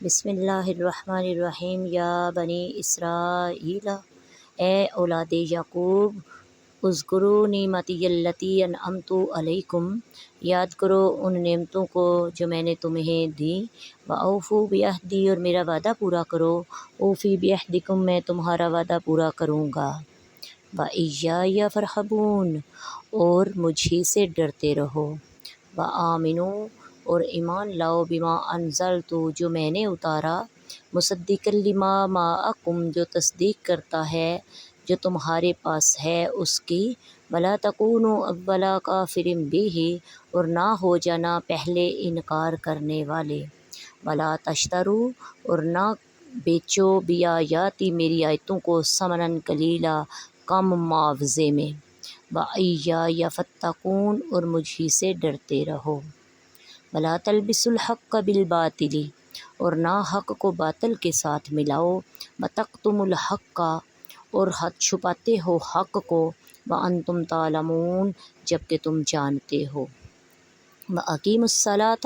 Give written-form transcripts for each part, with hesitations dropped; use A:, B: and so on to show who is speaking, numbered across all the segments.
A: بسم اللہ الرحمن الرحیم۔ یا بنی اسرائیل، اے اولاد یعقوب، اذکروا نعمتی التی انعمت علیکم، یاد کرو ان نعمتوں کو جو میں نے تمہیں دیں۔ واوفوا بعہدی، اور میرا وعدہ پورا کرو۔ اوفی بعہدکم، میں تمہارا وعدہ پورا کروں گا۔ وایای فارہبون، اور مجھ ہی سے ڈرتے رہو۔ وآمنوا، اور ایمان لاؤ، بما انزلت، جو میں نے اتارا، مصدقا لما معکم، جو تصدیق کرتا ہے جو تمہارے پاس ہے اس کی۔ ولا تکونوا اول کافر بہ، اور نہ ہو جانا پہلے انکار کرنے والے۔ ولا تشتروا، اور نہ بیچو بآیاتی، میری آیتوں کو، ثمنا قلیلا، کم معاوضے میں۔ وایای فاتقون، اور مجھ ہی سے ڈرتے رہو۔ ولا تلبسوا الحق بالباطل، اور نہ حق کو باطل کے ساتھ ملاؤ۔ وتکتموا الحق، اور حق چھپاتے ہو حق کو، وانتم تعلمون، جبکہ تم جانتے ہو۔ واقیموا الصلاۃ،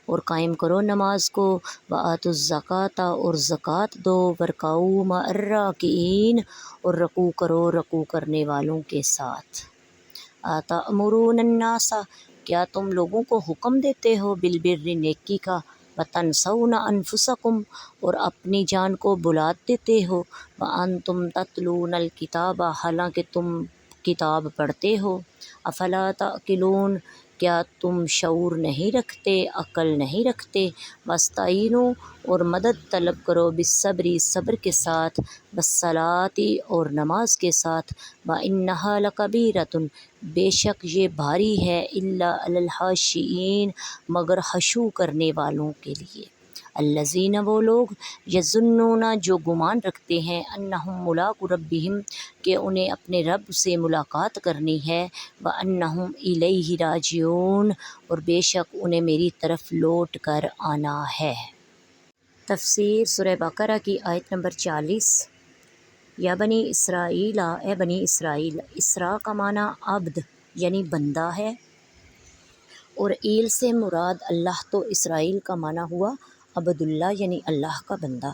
A: اور قائم کرو نماز کو۔ وآتوا الزکوٰۃ، اور زکوٰۃ دو۔ وارکعوا مع الراکعین، اور رکوع کرو رکوع کرنے والوں کے ساتھ۔ اتأمرون الناس، کیا تم لوگوں کو حکم دیتے ہو، بالبر، نیکی کا، وتنسون انفسکم، اور اپنی جان کو بھلا دیتے ہو، وانتم تتلون الکتاب، حالانکہ تم کتاب پڑھتے ہو۔ افلا تعقلون، کیا تم شعور نہیں رکھتے، عقل نہیں رکھتے۔ واستعینوا، اور مدد طلب کرو، بالصبر، صبر کے ساتھ، والصلاۃ، اور نماز کے ساتھ۔ وانہا لکبیرۃ، بے شک یہ بھاری ہے، الا علی الخاشعین، مگر خشوع کرنے والوں کے لیے۔ الذین، وہ لوگ، یظنون، جو گمان رکھتے ہیں، انہم ملاقو ربہم، کہ انہیں اپنے رب سے ملاقات کرنی ہے، وانہم الیہ راجعون، اور بے شک انہیں میری طرف لوٹ کر آنا ہے۔ تفسیر سورہ بقرہ کی آیت نمبر 40۔ یا بنی اسرائیل، اے بنی اسرائیل، اسراء کا معنی عبد یعنی بندہ ہے، اور ایل سے مراد اللہ، تو اسرائیل کا معنی ہوا عبد اللہ یعنی اللہ کا بندہ۔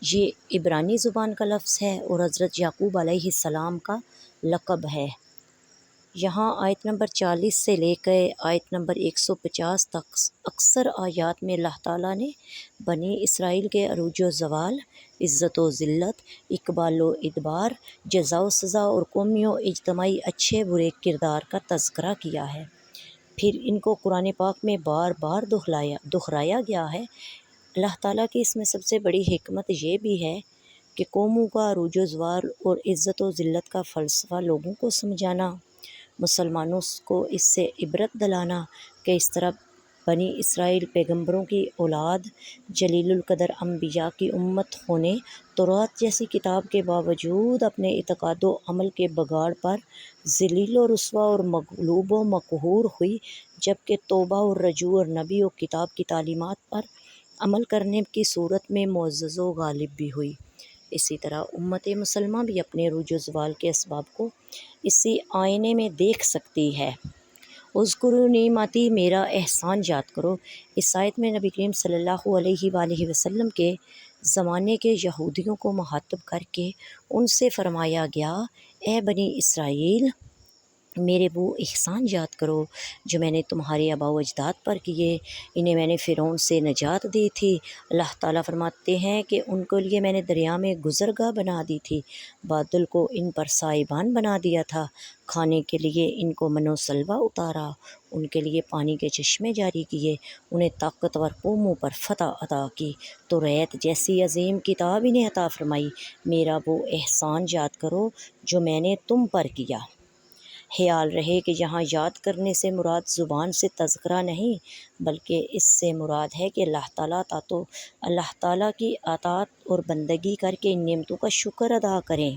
A: یہ عبرانی زبان کا لفظ ہے اور حضرت یعقوب علیہ السلام کا لقب ہے۔ یہاں آیت نمبر 40 سے لے کے آیت نمبر 150 تک اکثر آیات میں اللہ تعالیٰ نے بنی اسرائیل کے عروج و زوال، عزت و ذلت، اقبال و ادبار، جزا و سزا، اور قومی و اجتماعی اچھے برے کردار کا تذکرہ کیا ہے۔ پھر ان کو قرآن پاک میں بار بار دہرایا گیا ہے۔ اللہ تعالیٰ کی اس میں سب سے بڑی حکمت یہ بھی ہے کہ قوموں کا عروج و زوال اور عزت و ذلت کا فلسفہ لوگوں کو سمجھانا، مسلمانوں کو اس سے عبرت دلانا کہ اس طرح بنی اسرائیل پیغمبروں کی اولاد، جلیل القدر انبیاء کی امت ہونے، تورات جیسی کتاب کے باوجود اپنے اعتقاد و عمل کے بگاڑ پر ذلیل و رسوا اور مغلوب و مقہور ہوئی، جبکہ توبہ اور رجوع اور نبی و کتاب کی تعلیمات پر عمل کرنے کی صورت میں معزز و غالب بھی ہوئی۔ اسی طرح امت مسلمہ بھی اپنے عروج و زوال کے اسباب کو اسی آئینے میں دیکھ سکتی ہے۔ اذکروا نعمتی، میرا احسان یاد کرو۔ اس آیت میں نبی کریم صلی اللہ علیہ وآلہ وسلم کے زمانے کے یہودیوں کو مخاطب کر کے ان سے فرمایا گیا، اے بنی اسرائیل، میرے وہ احسان یاد کرو جو میں نے تمہارے آباء و اجداد پر کیے، انہیں میں نے فرعون سے نجات دی تھی۔ اللہ تعالیٰ فرماتے ہیں کہ ان کے لیے میں نے دریا میں گزرگاہ بنا دی تھی، بادل کو ان پر سائبان بنا دیا تھا، کھانے کے لیے ان کو من و سلویٰ اتارا، ان کے لیے پانی کے چشمے جاری کیے، انہیں طاقتور قوموں پر فتح عطا کی، تو ریت جیسی عظیم کتاب انہیں عطا فرمائی۔ میرا وہ احسان یاد کرو جو میں نے تم پر کیا۔ خیال رہے کہ یہاں یاد کرنے سے مراد زبان سے تذکرہ نہیں، بلکہ اس سے مراد ہے کہ اللہ تعالیٰ کی اطاعت اور بندگی کر کے ان نعمتوں کا شکر ادا کریں۔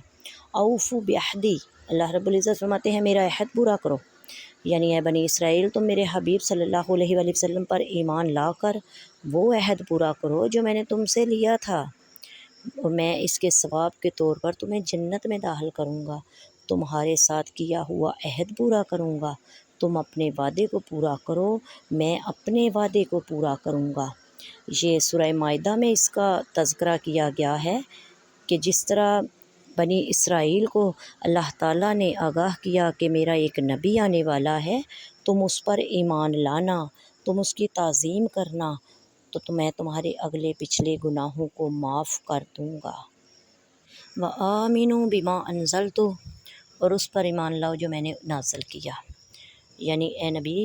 A: اوفوا بعہدی، اللہ رب العزت فرماتے ہیں میرا عہد پورا کرو، یعنی اے بنی اسرائیل، تم میرے حبیب صلی اللہ علیہ وآلہ وسلم پر ایمان لا کر وہ عہد پورا کرو جو میں نے تم سے لیا تھا، اور میں اس کے ثواب کے طور پر تمہیں جنت میں داخل کروں گا، تمہارے ساتھ کیا ہوا عہد پورا کروں گا، تم اپنے وعدے کو پورا کرو، میں اپنے وعدے کو پورا کروں گا۔ یہ سورہ مائدہ میں اس کا تذکرہ کیا گیا ہے کہ جس طرح بنی اسرائیل کو اللہ تعالیٰ نے آگاہ کیا کہ میرا ایک نبی آنے والا ہے، تم اس پر ایمان لانا، تم اس کی تعظیم کرنا، تو میں تمہارے اگلے پچھلے گناہوں کو معاف کر دوں گا۔ وَآمِنُوا بِمَا أَنزَلْتُ، اور اس پر ایمان لاؤ جو میں نے نازل کیا۔ یعنی اے نبی،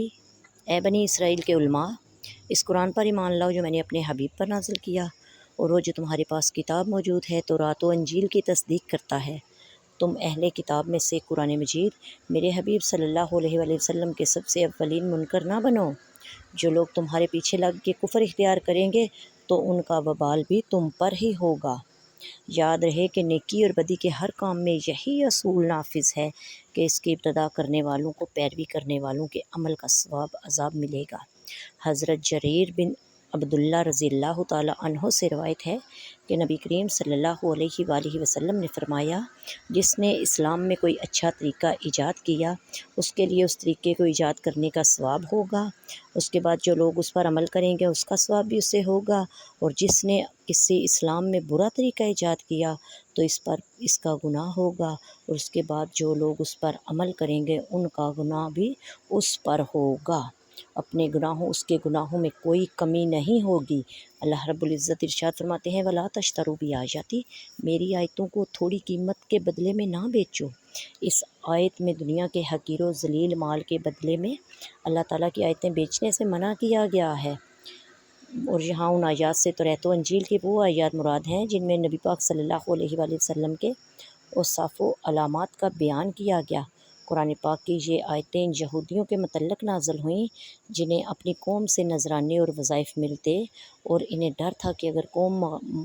A: اے بنی اسرائیل کے علماء، اس قرآن پر ایمان لاؤ جو میں نے اپنے حبیب پر نازل کیا، اور وہ جو تمہارے پاس کتاب موجود ہے تورات و انجیل کی تصدیق کرتا ہے۔ تم اہل کتاب میں سے قرآن مجید میرے حبیب صلی اللہ علیہ وآلہ وسلم کے سب سے اولین منکر نہ بنو۔ جو لوگ تمہارے پیچھے لگ کے کفر اختیار کریں گے تو ان کا وبال بھی تم پر ہی ہوگا۔ یاد رہے کہ نیکی اور بدی کے ہر کام میں یہی اصول نافذ ہے کہ اس کی ابتدا کرنے والوں کو پیروی کرنے والوں کے عمل کا ثواب عذاب ملے گا۔ حضرت جریر بن عبداللہ رضی اللہ تعالی عنہ سے روایت ہے کہ نبی کریم صلی اللہ علیہ وآلہ وسلم نے فرمایا، جس نے اسلام میں کوئی اچھا طریقہ ایجاد کیا اس کے لیے اس طریقے کو ایجاد کرنے کا ثواب ہوگا، اس کے بعد جو لوگ اس پر عمل کریں گے اس کا ثواب بھی اسے ہوگا، اور جس نے کسی اسلام میں برا طریقہ ایجاد کیا تو اس کا گناہ ہوگا، اور اس کے بعد جو لوگ اس پر عمل کریں گے ان کا گناہ بھی اس پر ہوگا۔ اپنے گناہوں اس کے گناہوں میں کوئی کمی نہیں ہوگی۔ اللہ رب العزت ارشاد فرماتے ہیں، وَلَا تَشْتَرُوا بِآیَاتِی، میری آیتوں کو تھوڑی قیمت کے بدلے میں نہ بیچو۔ اس آیت میں دنیا کے حقیر و ذلیل مال کے بدلے میں اللہ تعالیٰ کی آیتیں بیچنے سے منع کیا گیا ہے، اور یہاں ان آیات سے تورات و انجیل کی وہ آیات مراد ہیں جن میں نبی پاک صلی اللہ علیہ وآلہ وسلم کے اوصاف و علامات کا بیان کیا گیا۔ قرآن پاک کی یہ آیتیں یہودیوں کے متعلق نازل ہوئیں جنہیں اپنی قوم سے نذرانے اور وظائف ملتے، اور انہیں ڈر تھا کہ اگر قوم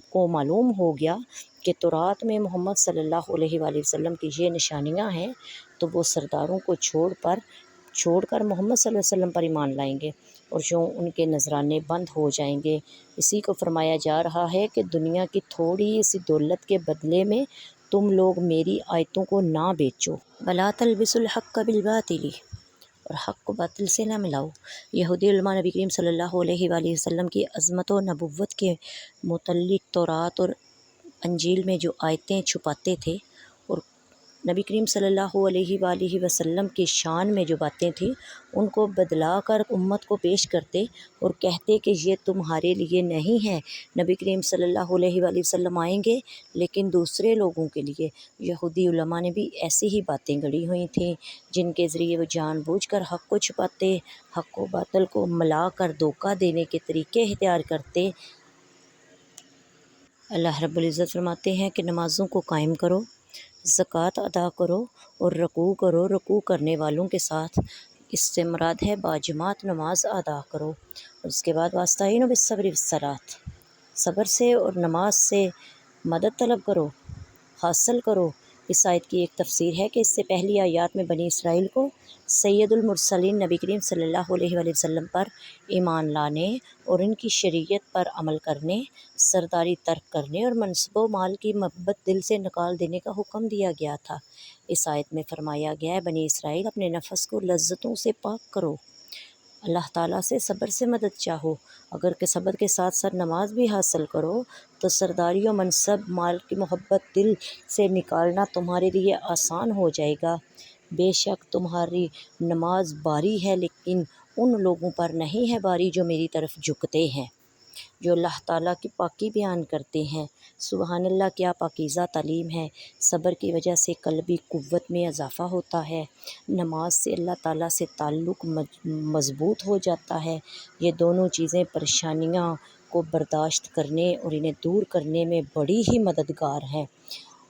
A: کو معلوم ہو گیا کہ تورات میں محمد صلی اللہ علیہ وآلہ وسلم کی یہ نشانیاں ہیں تو وہ سرداروں کو چھوڑ کر محمد صلی اللہ علیہ وسلم پر ایمان لائیں گے، اور جو ان کے نذرانے بند ہو جائیں گے۔ اسی کو فرمایا جا رہا ہے کہ دنیا کی تھوڑی سی دولت کے بدلے میں تم لوگ میری آیتوں کو نہ بیچو۔ وَلَا تَلْبِسُوا الْحَقَّ بِالْبَاطِلِ، اور حق کو باطل سے نہ ملاؤ۔ یہودی علماء نبی کریم صلی اللہ علیہ وآلہ وسلم کی عظمت و نبوت کے متعلق تورات اور انجیل میں جو آیتیں چھپاتے تھے، اور نبی کریم صلی اللہ علیہ وآلہ وسلم کی شان میں جو باتیں تھیں ان کو بدلا کر امت کو پیش کرتے اور کہتے کہ یہ تمہارے لیے نہیں ہے، نبی کریم صلی اللہ علیہ وآلہ وسلم آئیں گے لیکن دوسرے لوگوں کے لیے۔ یہودی علماء نے بھی ایسی ہی باتیں گڑھی ہوئی تھیں جن کے ذریعے وہ جان بوجھ کر حق کو چھپاتے، حق و باطل کو ملا کر دھوکہ دینے کے طریقے اختیار کرتے۔ اللہ رب العزت فرماتے ہیں کہ نمازوں کو قائم کرو، زکوٰۃ ادا کرو اور رکوع کرو، رکوع کرنے والوں کے ساتھ۔ اس سے مراد ہے باجماعت نماز ادا کرو، اور اس کے بعد واستعینوا بالصبر والصلاۃ، صبر سے اور نماز سے مدد طلب کرو، حاصل کرو۔ اس آیت کی ایک تفسیر ہے کہ اس سے پہلی آیات میں بنی اسرائیل کو سید المرسلین نبی کریم صلی اللہ علیہ وآلہ وسلم پر ایمان لانے اور ان کی شریعت پر عمل کرنے، سرداری ترک کرنے اور منصب و مال کی محبت دل سے نکال دینے کا حکم دیا گیا تھا۔ اس آیت میں فرمایا گیا ہے، بنی اسرائیل اپنے نفس کو لذتوں سے پاک کرو، اللہ تعالیٰ سے صبر سے مدد چاہو، اگر کہ صبر کے ساتھ ساتھ نماز بھی حاصل کرو تو سرداری و منصب مال کی محبت دل سے نکالنا تمہارے لیے آسان ہو جائے گا۔ بے شک تمہاری نماز باری ہے لیکن ان لوگوں پر نہیں ہے باری جو میری طرف جھکتے ہیں، جو اللہ تعالیٰ کی پاکی بیان کرتے ہیں۔ سبحان اللہ، کیا پاکیزہ تعلیم ہے۔ صبر کی وجہ سے قلبی قوت میں اضافہ ہوتا ہے، نماز سے اللہ تعالیٰ سے تعلق مضبوط ہو جاتا ہے۔ یہ دونوں چیزیں پریشانیاں کو برداشت کرنے اور انہیں دور کرنے میں بڑی ہی مددگار ہیں۔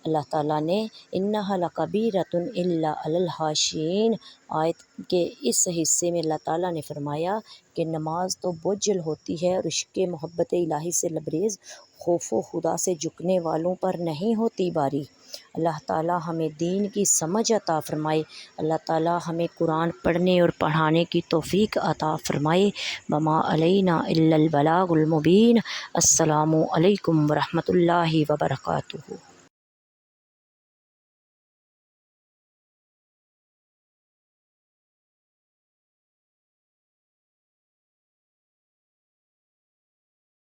A: اللہ تعالیٰ نے اِنَّهَا لَكَبِیرَةٌ إِلَّا عَلَى الْخَاشِعِینَ آیت کے اس حصے میں اللہ تعالیٰ نے فرمایا کہ نماز تو بوجھل ہوتی ہے اور عشق محبت الہی سے لبریز خوف و خدا سے جھکنے والوں پر نہیں ہوتی باری۔ اللہ تعالیٰ ہمیں دین کی سمجھ عطا فرمائے، اللہ تعالیٰ ہمیں قرآن پڑھنے اور پڑھانے کی توفیق عطا فرمائے۔ وما علینا الا البلاغ المبین۔ السلام علیکم ورحمۃ اللہ وبرکاتہ۔